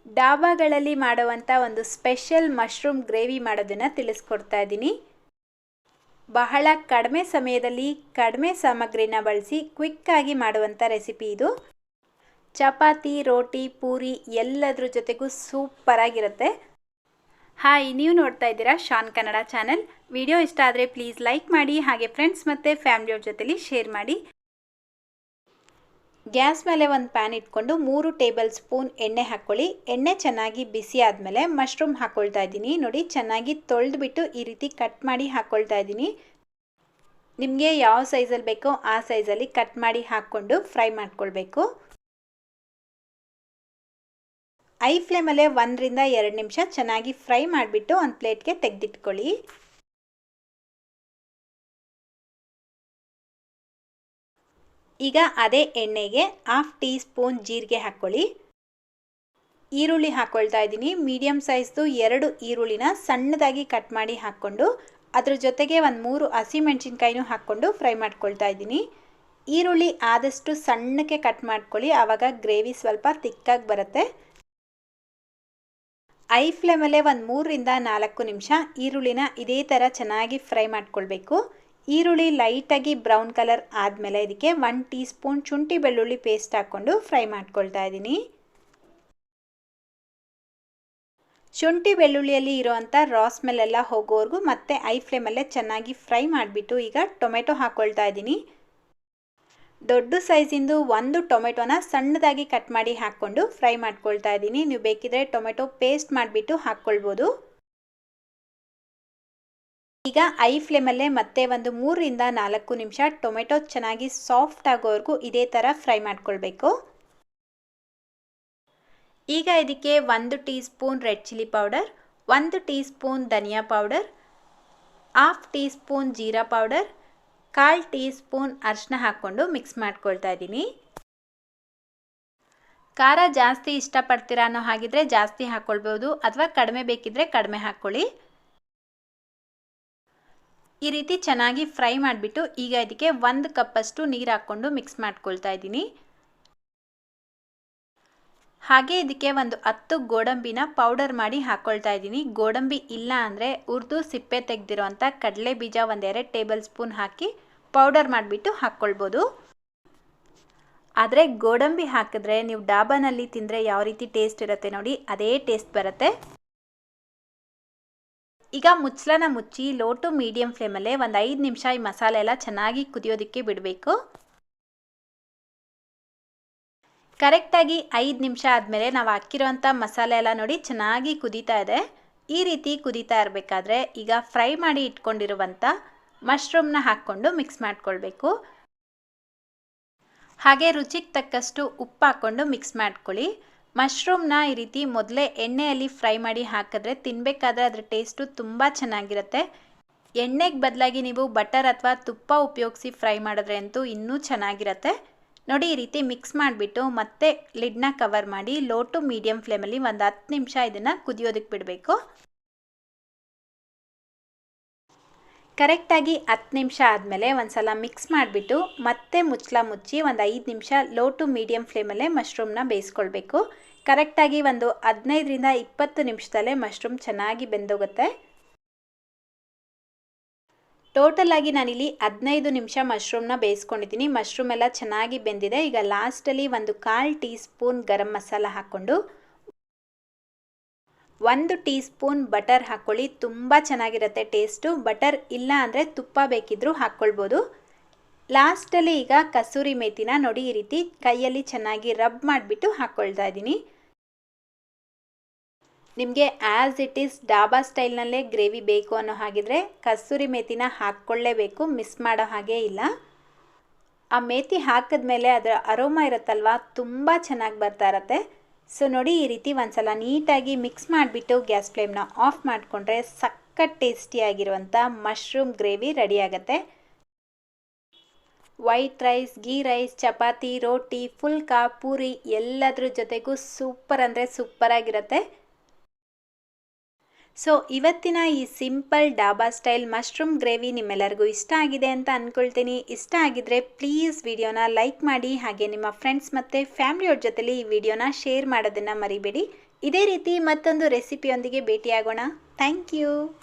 ಡಾಬಾಗಳಲ್ಲಿ ಮಾಡುವಂಥ ಒಂದು special mushroom gravy ಮಾಡೋದನ್ನು ತಿಳಿಸ್ಕೊಡ್ತಾ ಇದ್ದೀನಿ. ಬಹಳ ಕಡಿಮೆ ಸಮಯದಲ್ಲಿ ಕಡಿಮೆ ಸಾಮಗ್ರಿನ ಬಳಸಿ ಕ್ವಿಕ್ಕಾಗಿ ಮಾಡುವಂಥ ರೆಸಿಪಿ ಇದು. ಚಪಾತಿ, ರೋಟಿ, ಪೂರಿ ಎಲ್ಲದ್ರ ಜೊತೆಗೂ ಸೂಪರಾಗಿರುತ್ತೆ. ಹಾಯ್, ನೀವು ನೋಡ್ತಾ ಇದ್ದೀರಾ ಶಾನ್ ಕನ್ನಡ ಚಾನೆಲ್. ವಿಡಿಯೋ ಇಷ್ಟ ಆದರೆ ಪ್ಲೀಸ್ ಲೈಕ್ ಮಾಡಿ, ಹಾಗೆ ಫ್ರೆಂಡ್ಸ್ ಮತ್ತು ಫ್ಯಾಮಿಲಿಯವ್ರ ಜೊತೆಲಿ ಶೇರ್ ಮಾಡಿ. ಗ್ಯಾಸ್ ಮೇಲೆ ಒಂದು ಪ್ಯಾನ್ ಇಟ್ಕೊಂಡು 3 ಟೇಬಲ್ ಸ್ಪೂನ್ ಎಣ್ಣೆ ಹಾಕ್ಕೊಳ್ಳಿ. ಎಣ್ಣೆ ಚೆನ್ನಾಗಿ ಬಿಸಿ ಆದಮೇಲೆ ಮಶ್ರೂಮ್ ಹಾಕ್ಕೊಳ್ತಾ ಇದ್ದೀನಿ. ನೋಡಿ, ಚೆನ್ನಾಗಿ ತೊಳೆದ್ಬಿಟ್ಟು ಈ ರೀತಿ ಕಟ್ ಮಾಡಿ ಹಾಕ್ಕೊಳ್ತಾ ಇದ್ದೀನಿ. ನಿಮಗೆ ಯಾವ ಸೈಜಲ್ಲಿ ಬೇಕೋ ಆ ಸೈಜಲ್ಲಿ ಕಟ್ ಮಾಡಿ ಹಾಕ್ಕೊಂಡು ಫ್ರೈ ಮಾಡ್ಕೊಳ್ಬೇಕು. ಐ ಫ್ಲೇಮಲ್ಲೇ 1 ರಿಂದ 2 ನಿಮಿಷ ಚೆನ್ನಾಗಿ ಫ್ರೈ ಮಾಡಿಬಿಟ್ಟು ಒಂದು ಪ್ಲೇಟ್ಗೆ ತೆಗೆದಿಟ್ಕೊಳ್ಳಿ. ಈಗ ಅದೇ ಎಣ್ಣೆಗೆ 1/2 ಟೀ ಸ್ಪೂನ್ ಜೀರಿಗೆ ಹಾಕ್ಕೊಳ್ಳಿ. ಈರುಳ್ಳಿ ಹಾಕ್ಕೊಳ್ತಾ ಇದ್ದೀನಿ. ಮೀಡಿಯಮ್ ಸೈಜ್ದು 2 ಈರುಳ್ಳಿನ ಸಣ್ಣದಾಗಿ ಕಟ್ ಮಾಡಿ ಹಾಕ್ಕೊಂಡು ಅದ್ರ ಜೊತೆಗೆ ಒಂದು 3 ಹಸಿಮೆಣಸಿನ್ಕಾಯಿನೂ ಹಾಕ್ಕೊಂಡು ಫ್ರೈ ಮಾಡ್ಕೊಳ್ತಾ ಇದ್ದೀನಿ. ಈರುಳ್ಳಿ ಆದಷ್ಟು ಸಣ್ಣಕ್ಕೆ ಕಟ್ ಮಾಡ್ಕೊಳ್ಳಿ, ಆವಾಗ ಗ್ರೇವಿ ಸ್ವಲ್ಪ ತಿಕ್ಕಾಗಿ ಬರುತ್ತೆ. ಐ ಫ್ಲೇಮಲ್ಲೇ ಒಂದು 3 ರಿಂದ 4 ನಿಮಿಷ ಈರುಳ್ಳಿನ ಇದೇ ಥರ ಚೆನ್ನಾಗಿ ಫ್ರೈ ಮಾಡ್ಕೊಳ್ಬೇಕು. ಈರುಳ್ಳಿ ಲೈಟಾಗಿ ಬ್ರೌನ್ ಕಲರ್ ಆದಮೇಲೆ ಇದಕ್ಕೆ 1 ಟೀ ಸ್ಪೂನ್ ಶುಂಠಿ ಬೆಳ್ಳುಳ್ಳಿ ಪೇಸ್ಟ್ ಹಾಕ್ಕೊಂಡು ಫ್ರೈ ಮಾಡ್ಕೊಳ್ತಾ ಇದ್ದೀನಿ. ಶುಂಠಿ ಬೆಳ್ಳುಳ್ಳಿಯಲ್ಲಿ ಇರೋವಂಥ ರಾ ಸ್ಮೆಲ್ ಎಲ್ಲ ಹೋಗೋವರೆಗೂ ಮತ್ತೆ ಐ ಫ್ಲೇಮಲ್ಲೇ ಚೆನ್ನಾಗಿ ಫ್ರೈ ಮಾಡಿಬಿಟ್ಟು ಈಗ ಟೊಮೆಟೊ ಹಾಕ್ಕೊಳ್ತಾ ಇದ್ದೀನಿ. ದೊಡ್ಡ ಸೈಜಿಂದು 1 ಟೊಮೆಟೊನ ಸಣ್ಣದಾಗಿ ಕಟ್ ಮಾಡಿ ಹಾಕ್ಕೊಂಡು ಫ್ರೈ ಮಾಡ್ಕೊಳ್ತಾ ಇದ್ದೀನಿ. ನೀವು ಬೇಕಿದ್ರೆ ಟೊಮೆಟೊ ಪೇಸ್ಟ್ ಮಾಡಿಬಿಟ್ಟು ಹಾಕ್ಕೊಳ್ಬೋದು. ಈಗ ಐ ಫ್ಲೇಮಲ್ಲೇ ಮತ್ತೆ ಒಂದು 3 ರಿಂದ 4 ನಿಮಿಷ ಟೊಮೆಟೊ ಚೆನ್ನಾಗಿ ಸಾಫ್ಟ್ ಆಗೋವರೆಗೂ ಇದೇ ಥರ ಫ್ರೈ ಮಾಡ್ಕೊಳ್ಬೇಕು. ಈಗ ಇದಕ್ಕೆ 1 teaspoon red chilli powder, 1 teaspoon ಧನಿಯಾ ಪೌಡರ್, 1/2 ಟೀ ಸ್ಪೂನ್ ಜೀರಾ ಪೌಡರ್, 1/4 ಟೀ ಸ್ಪೂನ್ ಅರಿಶಿನ ಹಾಕ್ಕೊಂಡು ಮಿಕ್ಸ್ ಮಾಡ್ಕೊಳ್ತಾ ಇದ್ದೀನಿ. ಖಾರ ಜಾಸ್ತಿ ಇಷ್ಟಪಡ್ತೀರಾ ಅನ್ನೋ ಹಾಗಿದ್ರೆ ಜಾಸ್ತಿ ಹಾಕ್ಕೊಳ್ಬೋದು, ಅಥವಾ ಕಡಿಮೆ ಬೇಕಿದ್ರೆ ಕಡಿಮೆ ಹಾಕ್ಕೊಳ್ಳಿ. ಈ ರೀತಿ ಚೆನ್ನಾಗಿ ಫ್ರೈ ಮಾಡಿಬಿಟ್ಟು ಈಗ ಇದಕ್ಕೆ 1 ಕಪ್ಪಷ್ಟು ನೀರು ಹಾಕ್ಕೊಂಡು ಮಿಕ್ಸ್ ಮಾಡ್ಕೊಳ್ತಾ ಇದ್ದೀನಿ. ಹಾಗೆ ಇದಕ್ಕೆ ಒಂದು 10 ಗೋಡಂಬಿನ ಪೌಡರ್ ಮಾಡಿ ಹಾಕ್ಕೊಳ್ತಾ ಇದ್ದೀನಿ. ಗೋಡಂಬಿ ಇಲ್ಲ ಅಂದರೆ ಹುರಿದು ಸಿಪ್ಪೆ ತೆಗೆದಿರೋಂಥ ಕಡಲೆ ಬೀಜ 1-2 ಟೇಬಲ್ ಸ್ಪೂನ್ ಹಾಕಿ ಪೌಡರ್ ಮಾಡಿಬಿಟ್ಟು ಹಾಕ್ಕೊಳ್ಬೋದು. ಆದರೆ ಗೋಡಂಬಿ ಹಾಕಿದ್ರೆ ನೀವು ಡಾಬಾನಲ್ಲಿ ತಿಂದರೆ ಯಾವ ರೀತಿ ಟೇಸ್ಟ್ ಇರುತ್ತೆ ನೋಡಿ, ಅದೇ ಟೇಸ್ಟ್ ಬರುತ್ತೆ. ಈಗ ಮುಚ್ಚಳನ ಮುಚ್ಚಿ ಲೋ ಟು ಮೀಡಿಯಂ ಫ್ಲೇಮಲ್ಲೇ ಒಂದು 5 ನಿಮಿಷ ಈ ಮಸಾಲೆ ಎಲ್ಲ ಚೆನ್ನಾಗಿ ಕುದಿಯೋದಕ್ಕೆ ಬಿಡಬೇಕು. ಕರೆಕ್ಟಾಗಿ 5 ನಿಮಿಷ ಆದಮೇಲೆ ನಾವು ಹಾಕಿರೋಂಥ ಮಸಾಲೆ ಎಲ್ಲ ನೋಡಿ ಚೆನ್ನಾಗಿ ಕುದೀತಾ ಇದೆ. ಈ ರೀತಿ ಕುದೀತಾ ಇರಬೇಕಾದ್ರೆ ಈಗ ಫ್ರೈ ಮಾಡಿ ಇಟ್ಕೊಂಡಿರುವಂಥ ಮಶ್ರೂಮ್ನ ಹಾಕ್ಕೊಂಡು ಮಿಕ್ಸ್ ಮಾಡ್ಕೊಳ್ಬೇಕು. ಹಾಗೆ ರುಚಿಗೆ ತಕ್ಕಷ್ಟು ಉಪ್ಪು ಹಾಕ್ಕೊಂಡು ಮಿಕ್ಸ್ ಮಾಡ್ಕೊಳ್ಳಿ. ಮಶ್ರೂಮ್ನ ಈ ರೀತಿ ಮೊದಲೇ ಎಣ್ಣೆಯಲ್ಲಿ ಫ್ರೈ ಮಾಡಿ ಹಾಕಿದ್ರೆ ತಿನ್ನಬೇಕಾದ್ರೆ ಅದರ ಟೇಸ್ಟು ತುಂಬ ಚೆನ್ನಾಗಿರುತ್ತೆ. ಎಣ್ಣೆಗೆ ಬದಲಾಗಿ ನೀವು ಬಟರ್ ಅಥವಾ ತುಪ್ಪ ಉಪಯೋಗಿಸಿ ಫ್ರೈ ಮಾಡಿದ್ರೆ ಅಂತೂ ಇನ್ನೂ ಚೆನ್ನಾಗಿರುತ್ತೆ. ನೋಡಿ, ಈ ರೀತಿ ಮಿಕ್ಸ್ ಮಾಡಿಬಿಟ್ಟು ಮತ್ತೆ ಲಿಡ್ನ ಕವರ್ ಮಾಡಿ ಲೋ ಟು ಮೀಡಿಯಂ ಫ್ಲೇಮಲ್ಲಿ ಒಂದು 10 ನಿಮಿಷ ಇದನ್ನು ಕುದಿಯೋದಕ್ಕೆ ಬಿಡಬೇಕು. ಕರೆಕ್ಟಾಗಿ 10 ನಿಮಿಷ ಆದಮೇಲೆ ಒಂದು ಸಲ ಮಿಕ್ಸ್ ಮಾಡಿಬಿಟ್ಟು ಮತ್ತೆ ಮುಚ್ಚಳ ಮುಚ್ಚಿ ಒಂದು 5 ನಿಮಿಷ ಲೋ ಟು ಮೀಡಿಯಂ ಫ್ಲೇಮಲ್ಲೇ ಮಶ್ರೂಮ್ನ ಬೇಯಿಸ್ಕೊಳ್ಬೇಕು. ಕರೆಕ್ಟಾಗಿ ಒಂದು 15 ರಿಂದ 20 ನಿಮಿಷದಲ್ಲೇ ಮಶ್ರೂಮ್ ಚೆನ್ನಾಗಿ ಬೆಂದೋಗುತ್ತೆ. ಟೋಟಲ್ ಆಗಿ ನಾನಿಲ್ಲಿ 15 ನಿಮಿಷ ಮಶ್ರೂಮ್ನ ಬೇಯಿಸ್ಕೊಂಡಿದ್ದೀನಿ. ಮಶ್ರೂಮ್ ಎಲ್ಲ ಚೆನ್ನಾಗಿ ಬೆಂದಿದೆ. ಈಗ ಲಾಸ್ಟಲ್ಲಿ ಒಂದು 1/4 ಟೀ ಸ್ಪೂನ್ ಗರಂ ಮಸಾಲ ಹಾಕ್ಕೊಂಡು 1 ಟೀ ಸ್ಪೂನ್ ಬಟರ್ ಹಾಕ್ಕೊಳ್ಳಿ. ತುಂಬ ಚೆನ್ನಾಗಿರುತ್ತೆ ಟೇಸ್ಟು. ಬಟರ್ ಇಲ್ಲ ಅಂದರೆ ತುಪ್ಪ ಬೇಕಿದ್ರೂ ಹಾಕ್ಕೊಳ್ಬೋದು. ಲಾಸ್ಟಲ್ಲಿ ಈಗ ಕಸೂರಿ ಮೇಥಿನ ನೋಡಿ ಈ ರೀತಿ ಕೈಯಲ್ಲಿ ಚೆನ್ನಾಗಿ ರಬ್ ಮಾಡಿಬಿಟ್ಟು ಹಾಕ್ಕೊಳ್ತಾ ಇದ್ದೀನಿ. ನಿಮಗೆ ಆ್ಯಸ್ ಇಟ್ ಈಸ್ ಡಾಬಾ ಸ್ಟೈಲ್ನಲ್ಲೇ ಗ್ರೇವಿ ಬೇಕು ಅನ್ನೋ ಹಾಗಿದ್ರೆ ಕಸೂರಿ ಮೇಥಿನ ಹಾಕ್ಕೊಳ್ಳೇಬೇಕು, ಮಿಸ್ ಮಾಡೋ ಹಾಗೇ ಇಲ್ಲ. ಆ ಮೇಥಿ ಹಾಕಿದ್ಮೇಲೆ ಅದರ ಅರೋಮಾ ಇರುತ್ತಲ್ವ, ತುಂಬ ಚೆನ್ನಾಗಿ ಬರ್ತಾ ಇರತ್ತೆ. ಸೊ ನೋಡಿ, ಈ ರೀತಿ ಒಂದ್ಸಲ ನೀಟಾಗಿ ಮಿಕ್ಸ್ ಮಾಡಿಬಿಟ್ಟು ಗ್ಯಾಸ್ ಫ್ಲೇಮ್ನ ಆಫ್ ಮಾಡಿಕೊಂಡ್ರೆ ಸಖತ್ ಟೇಸ್ಟಿಯಾಗಿರುವಂಥ ಮಶ್ರೂಮ್ ಗ್ರೇವಿ ರೆಡಿ ಆಗುತ್ತೆ. White rice, ghee rice, chapati, roti, phulka, puri ಎಲ್ಲದ್ರ ಜೊತೆಗೂ ಸೂಪರ್ ಅಂದರೆ ಸೂಪರಾಗಿರುತ್ತೆ. ಸೊ ಇವತ್ತಿನ ಈ simple dhaba style mushroom gravy ನಿಮ್ಮೆಲ್ಲರಿಗೂ ಇಷ್ಟ ಆಗಿದೆ ಅಂತ ಅಂದ್ಕೊಳ್ತೀನಿ. ಇಷ್ಟ ಆಗಿದ್ರೆ ಪ್ಲೀಸ್ ವಿಡಿಯೋನ ಲೈಕ್ ಮಾಡಿ, ಹಾಗೆ ನಿಮ್ಮ ಫ್ರೆಂಡ್ಸ್ ಮತ್ತು ಫ್ಯಾಮಿಲಿಯವ್ರ ಜೊತೆಲಿ ಈ ವಿಡಿಯೋನ ಶೇರ್ ಮಾಡೋದನ್ನು ಮರಿಬೇಡಿ. ಇದೇ ರೀತಿ ಮತ್ತೊಂದು ರೆಸಿಪಿಯೊಂದಿಗೆ ಭೇಟಿಯಾಗೋಣ. Thank you.